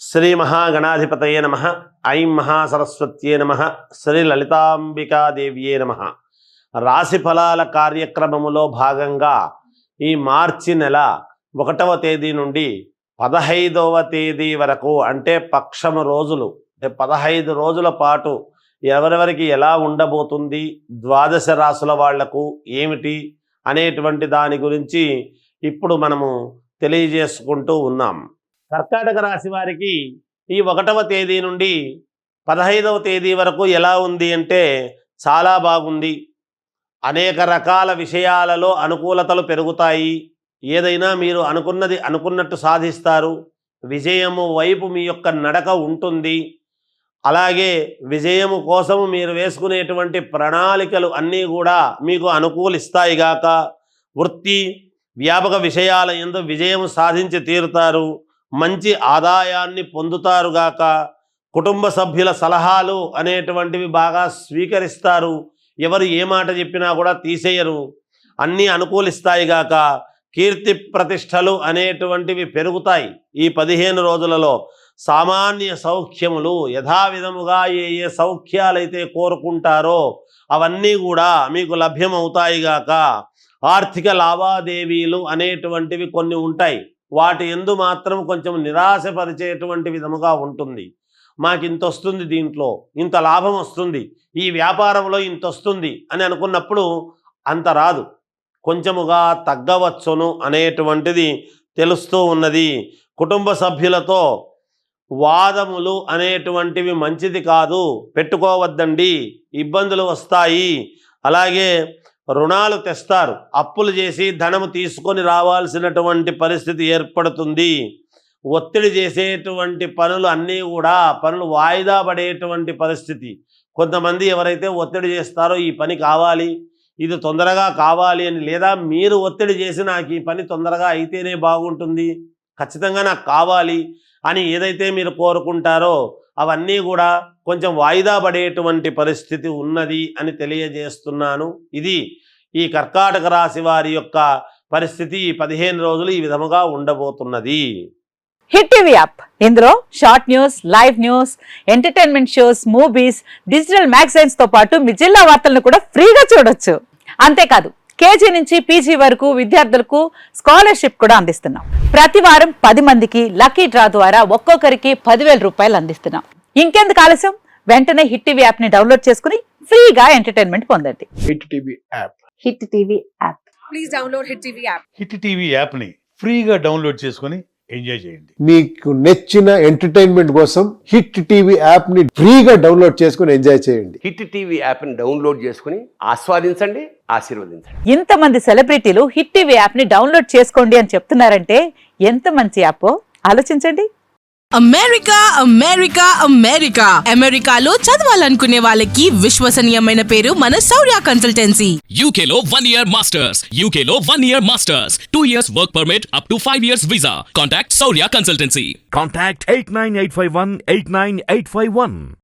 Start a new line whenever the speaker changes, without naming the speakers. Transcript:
శ్రీ మహాగణాధిపతయే నమః. ఐం మహాసరస్వత్యే నమః. శ్రీ లలితాంబికాదేవ్యే నమః. రాశి ఫలాల కార్యక్రమములో భాగంగా ఈ మార్చి నెల 1వ తేదీ నుండి 15వ తేదీ వరకు అంటే పక్షము రోజులు, అంటే 15 రోజుల పాటు ఎవరెవరికి ఎలా ఉండబోతుంది, ద్వాదశ రాశుల వాళ్లకు ఏమిటి అనేటువంటి దాని గురించి ఇప్పుడు మనము తెలియజేసుకుంటూ ఉన్నాం. కర్కాటక రాశి వారికి ఈ 1వ తేదీ నుండి 15వ తేదీ వరకు ఎలా ఉంది అంటే చాలా బాగుంది. అనేక రకాల విషయాలలో అనుకూలతలు పెరుగుతాయి. ఏదైనా మీరు అనుకున్నది అనుకున్నట్టు సాధిస్తారు. విజయము వైపు మీ యొక్క నడక ఉంటుంది. అలాగే విజయము కోసము మీరు వేసుకునేటువంటి ప్రణాళికలు అన్నీ కూడా మీకు అనుకూలిస్తాయి గాక. వృత్తి వ్యాపక విషయాల యందు విజయం సాధించి తీరుతారు. మంచి ఆదాయాన్ని పొందుతారుగాక. కుటుంబ సభ్యుల సలహాలు అనేటువంటివి బాగా స్వీకరిస్తారు. ఎవరు ఏ మాట చెప్పినా కూడా తీసేయరు. అన్నీ అనుకూలిస్తాయి గాక. కీర్తి ప్రతిష్టలు అనేటువంటివి పెరుగుతాయి. ఈ 15 రోజులలో సామాన్య సౌఖ్యములు యథావిధముగా ఏ ఏ సౌఖ్యాలైతే కోరుకుంటారో అవన్నీ కూడా మీకు లభ్యమవుతాయి గాక. ఆర్థిక లావాదేవీలు అనేటువంటివి కొన్ని ఉంటాయి. వాటి యందు మాత్రం కొంచెం నిరాశపరిచేటువంటి విధముగా ఉంటుంది. మాకు ఇంత వస్తుంది, దీంట్లో ఇంత లాభం వస్తుంది, ఈ వ్యాపారంలో ఇంత వస్తుంది అని అనుకున్నప్పుడు అంత రాదు, కొంచెముగా తగ్గవచ్చును అనేటువంటిది తెలుస్తూ ఉన్నది. కుటుంబ సభ్యులతో వాదములు అనేటువంటివి మంచిది కాదు, పెట్టుకోవద్దండి, ఇబ్బందులు వస్తాయి. అలాగే రుణాలు తెస్తారు, అప్పులు చేసి ధనము తీసుకొని రావాల్సినటువంటి పరిస్థితి ఏర్పడుతుంది. ఒత్తిడి చేసేటువంటి పనులు అన్నీ కూడా పనులు వాయిదా పడేటువంటి పరిస్థితి. కొంతమంది ఎవరైతే ఒత్తిడి చేస్తారో ఈ పని కావాలి, ఇది తొందరగా కావాలి అని, లేదా మీరు ఒత్తిడి చేసి నాకు ఈ పని తొందరగా అయితేనే బాగుంటుంది, ఖచ్చితంగా నాకు కావాలి అని ఏదైతే మీరు కోరుకుంటారో అవన్నీ కూడా కొంచెం వాయిదా పడేటువంటి పరిస్థితి ఉన్నది అని తెలియజేస్తున్నాను. ఇది ఈ కర్కాటక రాశి వారి యొక్క పరిస్థితి. ఈ 15 రోజులు ఈ విధముగా ఉండబోతున్నది.
హిట్ టీవీ యాప్, ఇందులో short news, live news, entertainment shows, movies, digital magazines తో పాటు మీ జిల్లా వార్తలను కూడా ఫ్రీగా చూడొచ్చు. అంతేకాదు కేజీ నుంచి పీజీ వరకు విద్యార్థులకు స్కాలర్షిప్ కూడా అందిస్తున్నాం. ప్రతి వారం 10 మందికి లక్కీ డ్రా ద్వారా ఒక్కొక్కరికి 10,000 రూపాయలు అందిస్తున్నాం. ఇంకెందుకు ఆలస్యం, వెంటనే హిట్ టీవీ యాప్ ని డౌన్లోడ్ చేసుకుని ఫ్రీగా ఎంటర్టైన్మెంట్ పొందండి.
Hit TV app.
Hit TV app.
Please download hit TV app.
Hit TV app ని ఫ్రీగా డౌన్లోడ్ చేసుకొని ఎంజాయ్ చేయండి.
మీకు నచ్చిన ఎంటర్టైన్మెంట్ కోసం హిట్ టీవీ యాప్ ని ఫ్రీగా డౌన్లోడ్ చేసుకొని ఎంజాయ్ చేయండి.
హిట్ టీవీ యాప్ ని డౌన్లోడ్ చేసుకుని ఆస్వాదించండి, ఆశీర్వదించండి.
ఇంతమంది సెలబ్రిటీలు హిట్ టీవీ యాప్ ని డౌన్లోడ్ చేసుకోండి అని చెప్తున్నారంటే ఎంత మంచి యాప్ ఆలోచించండి.
అమెరికా అమెరికా అమెరికా అమెరికాలో చదవాలనుకునే వాళ్ళకి విశ్వసనీయమైన పేరు మన శౌర్య కన్సల్టెన్సీ.
UK లో 1 year masters. UK లో 1 year masters. 2 years work permit up to 5 years visa. Contact Saurya Consultancy.
Contact 89851 89851.